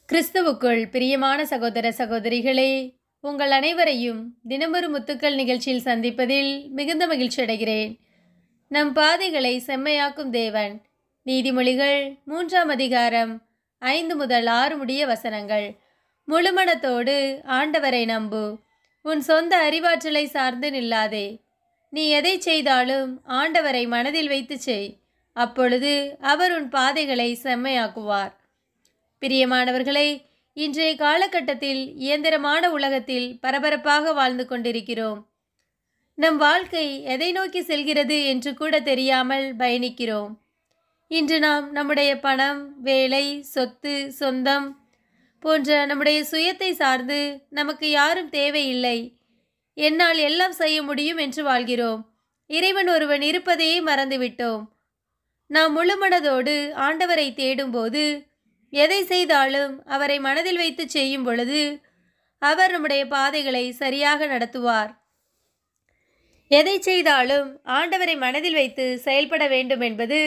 கிறிஸ்துவுக்குள் பிரியமான சகோதர சகோதரிகளே, உங்கள் அனைவரையும் தினமொரு முத்துக்கள் நிகழ்ச்சியில் சந்திப்பதில் மிகுந்த மகிழ்ச்சி அடைகிறேன். நம் பாதைகளை செம்மையாக்கும் தேவன். நீதிமொழிகள் 3ஆம் அதிகாரம் 5 முதல் 6 முடிய வசனங்கள். முழுமனத்தோடு ஆண்டவரை நம்பு, உன் சொந்த அறிவாற்றலை சார்ந்து நில்லாதே. நீ எதை செய்தாலும் ஆண்டவரை மனதில் வைத்து செய், அப்பொழுது அவர் உன் பாதைகளை செம்மையாக்குவார். பிரியமானவர்களே, இன்றைய காலகட்டத்தில் இயந்திரமான உலகத்தில் பரபரப்பாக வாழ்ந்து கொண்டிருக்கிறோம். நம் வாழ்க்கை எதை நோக்கி செல்கிறது என்று கூட தெரியாமல் பயணிக்கிறோம். இன்று நாம் நம்முடைய பணம், வேலை, சொத்து, சொந்தம் போன்ற நம்முடைய சுயத்தை சார்ந்து நமக்கு யாரும் தேவையில்லை, என்னால் எல்லாம் செய்ய முடியும் என்று வாழ்கிறோம். இறைவன் ஒருவன் இருப்பதையே மறந்துவிட்டோம். நாம் முழுமனதோடு ஆண்டவரை தேடும்போது, எதை செய்தாலும் அவரை மனதில் வைத்து செய்யும் பொழுது அவர் நம்முடைய பாதைகளை சரியாக நடத்துவார். எதை செய்தாலும் ஆண்டவரை மனதில் வைத்து செயல்பட வேண்டும் என்பது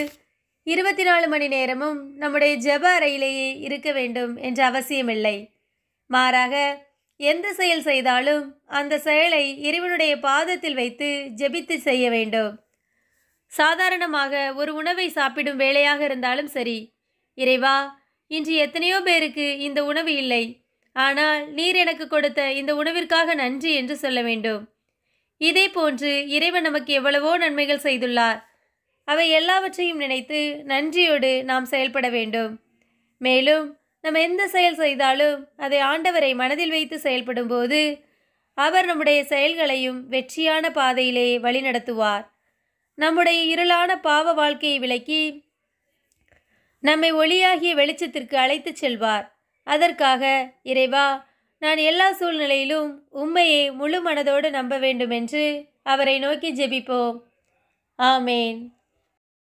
24 மணி நேரமும் நம்முடைய ஜெப அறையிலேயே இருக்க வேண்டும் என்ற அவசியமில்லை. மாறாக எந்த செயல் செய்தாலும் அந்த செயலை இறைவனுடைய பாதத்தில் வைத்து ஜெபித்து செய்ய வேண்டும். சாதாரணமாக ஒரு உணவை சாப்பிடும் வேளையாக இருந்தாலும் சரி, இறைவா, இன்று எத்தனையோ பேருக்கு இந்த உணவு இல்லை, ஆனால் நீர் எனக்கு கொடுத்த இந்த உணவிற்காக நன்றி என்று சொல்ல வேண்டும். இதே போன்று இறைவன் நமக்கு எவ்வளவோ நன்மைகள் செய்துள்ளார். அவை எல்லாவற்றையும் நினைத்து நன்றியோடு நாம் செயல்பட வேண்டும். மேலும் நாம் எந்த செயல் செய்தாலும் அதை ஆண்டவரை மனதில் வைத்து செயல்படும் போது அவர் நம்முடைய செயல்களையும் வெற்றியான பாதையிலே வழிநடத்துவார். நம்முடைய இருளான பாவ வாழ்க்கையை விலக்கி நம்மை ஒளியாகிய வெளிச்சத்திற்கு அழைத்து செல்வார். அதற்காக இறைவா, நான் எல்லா சூழ்நிலையிலும் உம்மையே முழு மனதோடு நம்ப வேண்டும் என்று அவரை நோக்கி ஜெபிப்போம். ஆமேன்.